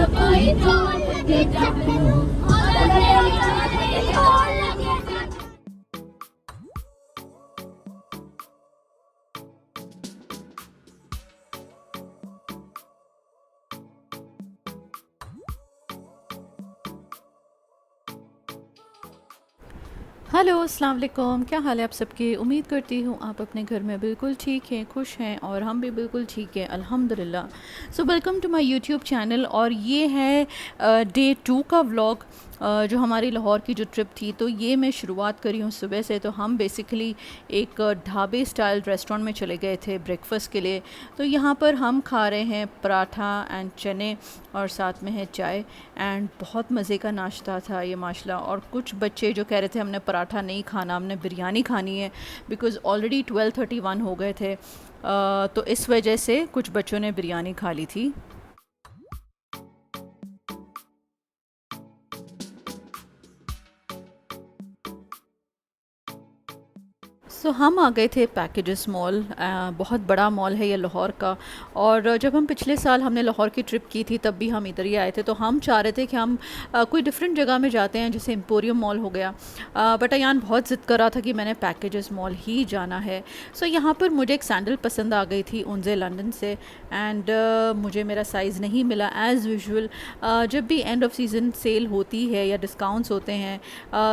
कोई जोर लगे जब और लगे जोर लगे जब। हेलो अस्सलाम वालेकुम, क्या हाल है आप सबके। उम्मीद करती हूँ आप अपने घर में बिल्कुल ठीक हैं, खुश हैं और हम भी बिल्कुल ठीक हैं अल्हम्दुलिल्लाह। So welcome to my YouTube channel. और ये है डे 2 का व्लॉग। जो हमारी लाहौर की जो ट्रिप थी, तो ये मैं शुरुआत करी हूँ सुबह से। तो हम बेसिकली एक ढाबे स्टाइल रेस्टोरेंट में चले गए थे ब्रेकफास्ट के लिए। तो यहाँ पर हम खा रहे हैं पराठा एंड चने और साथ में है चाय। एंड बहुत मज़े का नाश्ता था ये माशाल्लाह। और कुछ बच्चे जो कह रहे थे हमने पराठा नहीं खाना, हमने बिरयानी खानी है, बिकॉज़ ऑलरेडी 12:31 हो गए थे। तो इस वजह से कुछ बच्चों ने बिरयानी खा ली थी। हम आ गए थे पैकेजेस मॉल। बहुत बड़ा मॉल है ये लाहौर का। और जब हम पिछले साल हमने लाहौर की ट्रिप की थी, तब भी हम इधर ही आए थे। तो हम चाह रहे थे कि हम कोई डिफरेंट जगह में जाते हैं, जैसे एम्पोरियम मॉल हो गया। बट अयान बहुत ज़िद कर रहा था कि मैंने पैकेजेस मॉल ही जाना है। यहाँ पर मुझे एक सैंडल पसंद आ गई थी उनसे लंदन से। एंड मुझे मेरा साइज़ नहीं मिला एज़ यूजुअल। जब भी एंड ऑफ सीज़न सेल होती है या डिस्काउंट्स होते हैं,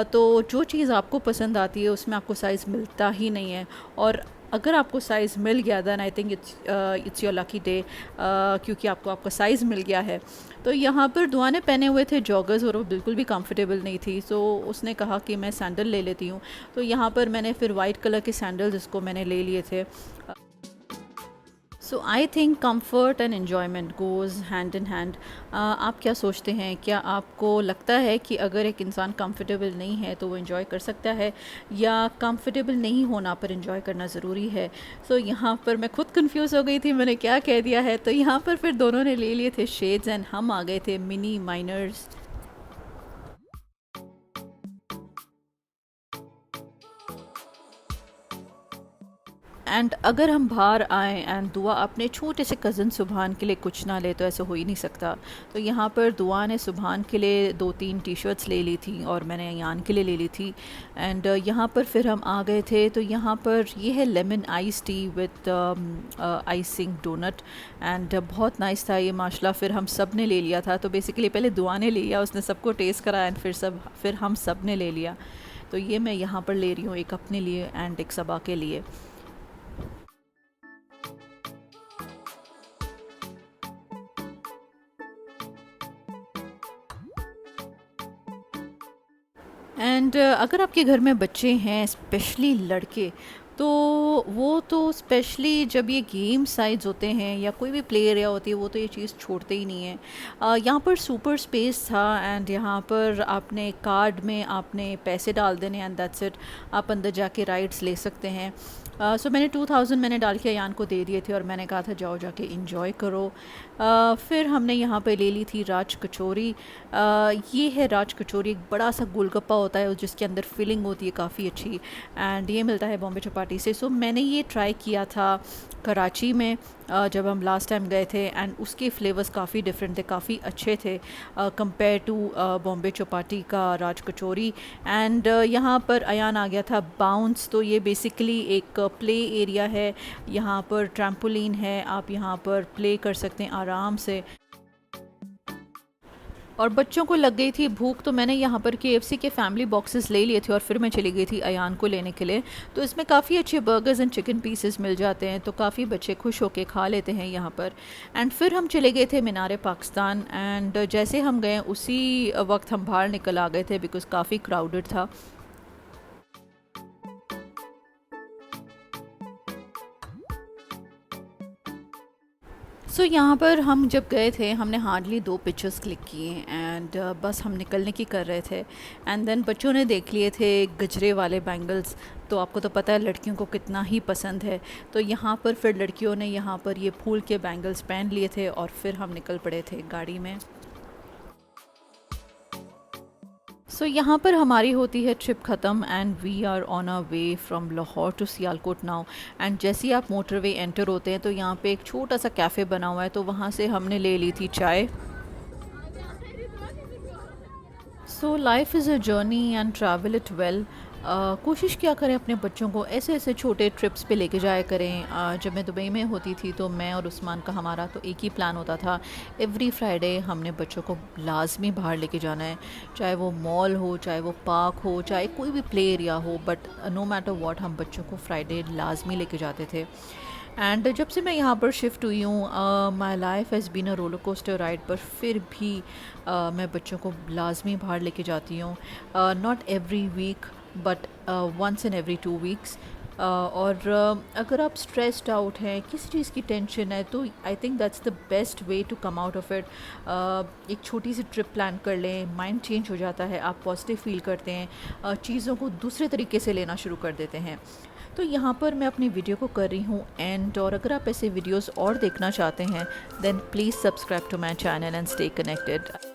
तो जो चीज़ आपको पसंद आती है उसमें आपको साइज़ मिलता ही नहीं है। और अगर आपको साइज़ मिल गया, then I think it's your lucky day, क्योंकि आपको आपका साइज़ मिल गया है। तो यहाँ पर दुआ ने पहने हुए थे जॉगर्स और वो बिल्कुल भी कंफर्टेबल नहीं थी। उसने कहा कि मैं सैंडल ले लेती हूँ। तो यहाँ पर मैंने फिर वाइट कलर के सैंडल्स इसको मैंने ले लिए थे। I think comfort and enjoyment goes hand in hand. आप क्या सोचते हैं? क्या आपको लगता है कि अगर एक इंसान कंफर्टेबल नहीं है तो वो इन्जॉय कर सकता है, या कंफर्टेबल नहीं होना पर इन्जॉय करना ज़रूरी है? यहाँ पर मैं खुद कंफ्यूज हो गई थी, मैंने क्या कह दिया है। तो यहाँ पर फिर दोनों ने ले लिए थे शेड्स एंड हम आ गए थे मिनी माइनर्स। एंड अगर हम बाहर आएँ एंड दुआ अपने छोटे से कज़न सुबहान के लिए कुछ ना ले, तो ऐसा हो ही नहीं सकता। तो यहाँ पर दुआ ने सुबहान के लिए 2-3 टी शर्ट्स ले ली थी और मैंने अयान के लिए ले ली थी। एंड यहाँ पर फिर हम आ गए थे। तो यहाँ पर ये है lemon ice tea with icing donut. And बहुत नाइस था ये माशाल्लाह। फिर हम सब ने ले लिया था। तो बेसिकली पहले दुआ ने लिया, उसने सबको टेस्ट करा एंड फिर हम सब ने ले लिया। तो ये मैं यहाँ पर ले रही हूँ, एक अपने लिए एंड एक सबा के लिए। एंड अगर आपके घर में बच्चे हैं, स्पेशली लड़के, तो वो तो स्पेशली जब ये गेम साइड्स होते हैं या कोई भी प्ले एरिया होती है, वो तो ये चीज़ छोड़ते ही नहीं है। यहाँ पर सुपर स्पेस था एंड यहाँ पर आपने कार्ड में आपने पैसे डाल देने एंड दैट्स इट। आप अंदर जाके राइड्स ले सकते हैं। मैंने 2000 मैंने डाल के अयान को दे दिए थे और मैंने कहा था जाओ जाके इंजॉय करो। फिर हमने यहाँ पे ले ली थी राज कचौरी। ये है राज कचौरी, एक बड़ा सा गोलगप्पा होता है जिसके अंदर फिलिंग होती है काफ़ी अच्छी। एंड ये मिलता है बॉम्बे चौपाटी से। मैंने ये ट्राई किया था कराची में जब हम लास्ट टाइम गए थे। एंड उसके फ्लेवर्स काफ़ी डिफरेंट थे, काफ़ी अच्छे थे कंपेयर टू बॉम्बे चौपाटी का राज कचौरी। एंड यहाँ पर अयान आ गया था बाउंस। तो ये बेसिकली एक प्ले एरिया है। यहाँ पर ट्रैम्पोलिन है, आप यहाँ पर प्ले कर सकते हैं आराम से। और बच्चों को लग गई थी भूख, तो मैंने यहाँ पर KFC के फैमिली बॉक्सेस ले लिए थे और फिर मैं चली गई थी अयान को लेने के लिए। तो इसमें काफ़ी अच्छे बर्गर्स एंड चिकन पीसेस मिल जाते हैं, तो काफ़ी बच्चे खुश होके खा लेते हैं यहाँ पर। एंड फिर हम चले गए थे मीनार पाकिस्तान। एंड जैसे हम गए उसी वक्त हम बाहर निकल आ गए थे, बिकॉज़ काफ़ी क्राउडेड था। यहाँ पर हम जब गए थे, हमने हार्डली 2 पिक्चर्स क्लिक किए एंड बस हम निकलने की कर रहे थे। एंड देन बच्चों ने देख लिए थे गजरे वाले बैंगल्स। तो आपको तो पता है लड़कियों को कितना ही पसंद है। तो यहाँ पर फिर लड़कियों ने यहाँ पर ये फूल के बैंगल्स पहन लिए थे और फिर हम निकल पड़े थे गाड़ी में। यहाँ पर हमारी होती है ट्रिप ख़त्म and we are on a way from Lahore to Sialkot now. And जैसे ही आप मोटरवे एंटर होते हैं, तो यहाँ पे एक छोटा सा कैफ़े बना हुआ है, तो वहाँ से हमने ले ली थी चाय। So life is a journey and travel it well. कोशिश क्या करें अपने बच्चों को ऐसे ऐसे छोटे ट्रिप्स पे लेके जाया करें। जब मैं दुबई में होती थी तो मैं और उस्मान का हमारा तो एक ही प्लान होता था, एवरी फ्राइडे हमने बच्चों को लाजमी बाहर लेके जाना है, चाहे वो मॉल हो, चाहे वो पार्क हो, चाहे कोई भी प्ले एरिया हो, बट नो मैटर व्हाट हम बच्चों को फ्राइडे लाजमी लेके जाते थे। एंड जब से मैं यहाँ पर शिफ्ट हुई हूँ, my life has been a roller coaster ride, पर फिर भी मैं बच्चों को लाजमी बाहर लेके जाती हूँ, not every week but once in every 2 weeks. और अगर आप स्ट्रेस्ड आउट हैं, किसी चीज़ की टेंशन है, तो I think that's the best way to come out of it. एक छोटी सी ट्रिप प्लान कर लें, माइंड चेंज हो जाता है, आप पॉजिटिव फील करते हैं, चीज़ों को दूसरे तरीके से लेना शुरू कर देते हैं। तो यहाँ पर मैं अपनी वीडियो को कर रही हूँ एंड, और अगर आप ऐसे वीडियोस और देखना चाहते हैं then please subscribe to my channel and stay connected.